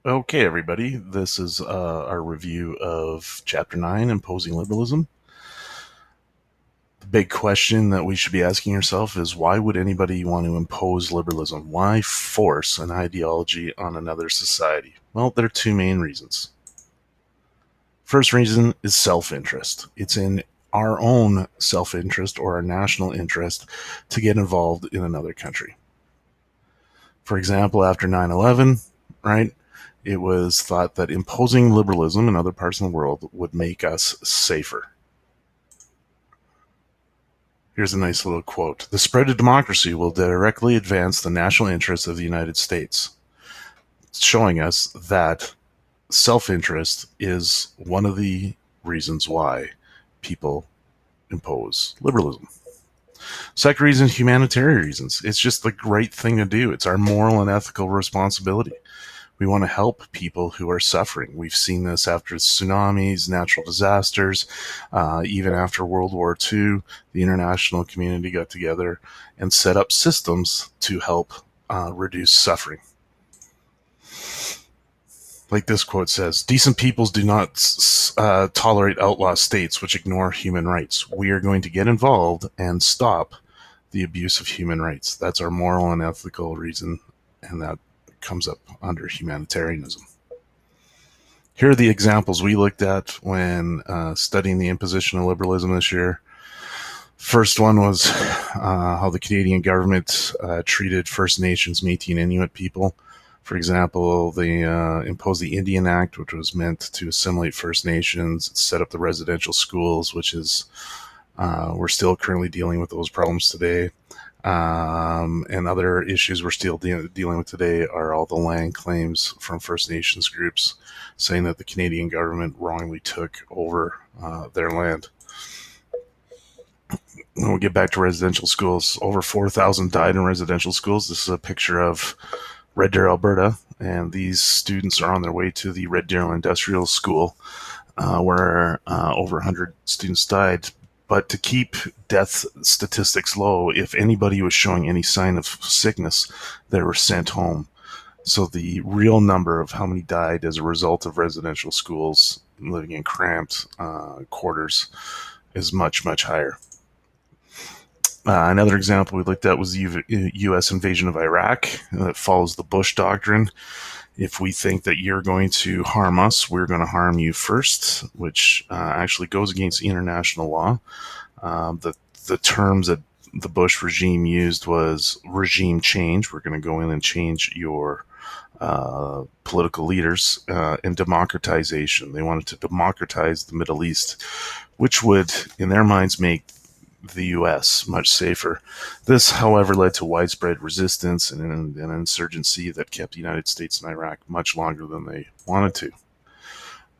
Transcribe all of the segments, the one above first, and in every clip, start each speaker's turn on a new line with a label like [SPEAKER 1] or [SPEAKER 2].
[SPEAKER 1] Okay, everybody, this is our review of Chapter 9, Imposing Liberalism. The big question that we should be asking ourselves is, why would anybody want to impose liberalism? Why force an ideology on another society? Well, there are two main reasons. First reason is self-interest. It's in our own self-interest or our national interest to get involved in another country. For example, after 9/11, right, it was thought that imposing liberalism in other parts of the world would make us safer. Here's a nice little quote. The spread of democracy will directly advance the national interests of the United States, showing us that self-interest is one of the reasons why people impose liberalism. Second reason, humanitarian reasons. It's just the right thing to do. It's our moral and ethical responsibility. We want to help people who are suffering. We've seen this after tsunamis, natural disasters, even after World War II. The international community got together and set up systems to help reduce suffering. Like this quote says, decent peoples do not tolerate outlaw states which ignore human rights. We are going to get involved and stop the abuse of human rights. That's our moral and ethical reason, and that comes up under humanitarianism. Here are the examples we looked at when studying the imposition of liberalism this year. First one was how the Canadian government treated First Nations, Métis, and Inuit people. For example, they imposed the Indian Act, which was meant to assimilate First Nations, set up the residential schools, which is, we're still currently dealing with those problems today. And other issues we're still dealing with today are all the land claims from First Nations groups saying that the Canadian government wrongly took over their land. When we get back to residential schools, over 4,000 died in residential schools. This is a picture of Red Deer, Alberta, and these students are on their way to the Red Deer Industrial School, where over 100 students died. But to keep death statistics low, if anybody was showing any sign of sickness, they were sent home. So the real number of how many died as a result of residential schools living in cramped quarters is much, much higher. Another example we looked at was the U.S. invasion of Iraq. That follows the Bush Doctrine. If we think that you're going to harm us, we're going to harm you first, which actually goes against international law. The terms that the Bush regime used was regime change. We're going to go in and change your political leaders, and democratization. They wanted to democratize the Middle East, which would, in their minds, make the U.S. much safer. This, however, led to widespread resistance and an insurgency that kept the United States and Iraq much longer than they wanted to.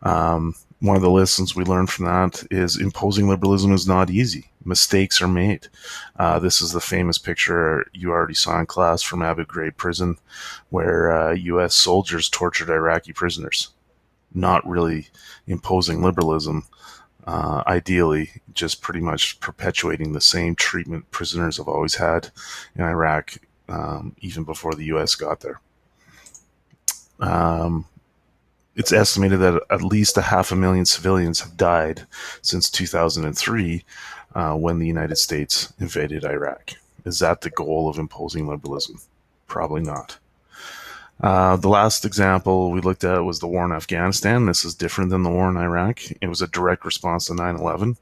[SPEAKER 1] One of the lessons we learned from that is imposing liberalism is not easy. Mistakes are made. This is the famous picture you already saw in class from Abu Ghraib prison, where U.S. soldiers tortured Iraqi prisoners. Not really imposing liberalism. Ideally, just pretty much perpetuating the same treatment prisoners have always had in Iraq, even before the U.S. got there. It's estimated that at least 500,000 civilians have died since 2003, when the United States invaded Iraq. Is that the goal of imposing liberalism? Probably not. The last example we looked at was the war in Afghanistan. This is different than the war in Iraq. It was a direct response to 9/11,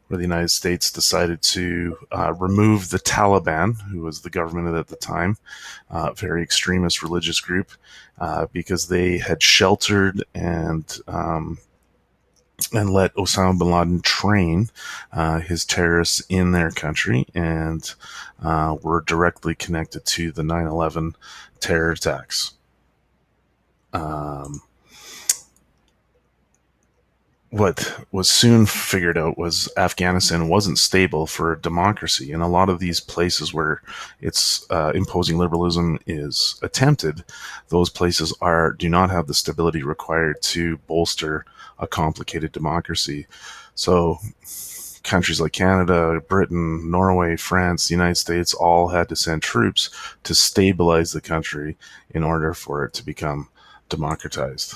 [SPEAKER 1] where the United States decided to remove the Taliban, who was the government at the time, a very extremist religious group, because they had sheltered and let Osama bin Laden train his terrorists in their country, and were directly connected to the 9/11 terror attacks. What was soon figured out was Afghanistan wasn't stable for democracy, and a lot of these places where it's imposing liberalism is attempted, those places do not have the stability required to bolster a complicated democracy. So countries like Canada, Britain, Norway, France, the United States all had to send troops to stabilize the country in order for it to become democratized.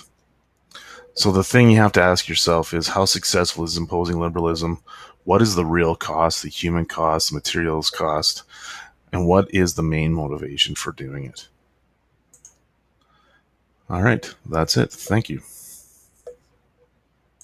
[SPEAKER 1] So the thing you have to ask yourself is, how successful is imposing liberalism? What is the real cost, the human cost, the materials cost, and what is the main motivation for doing it? All right, that's it. Thank you.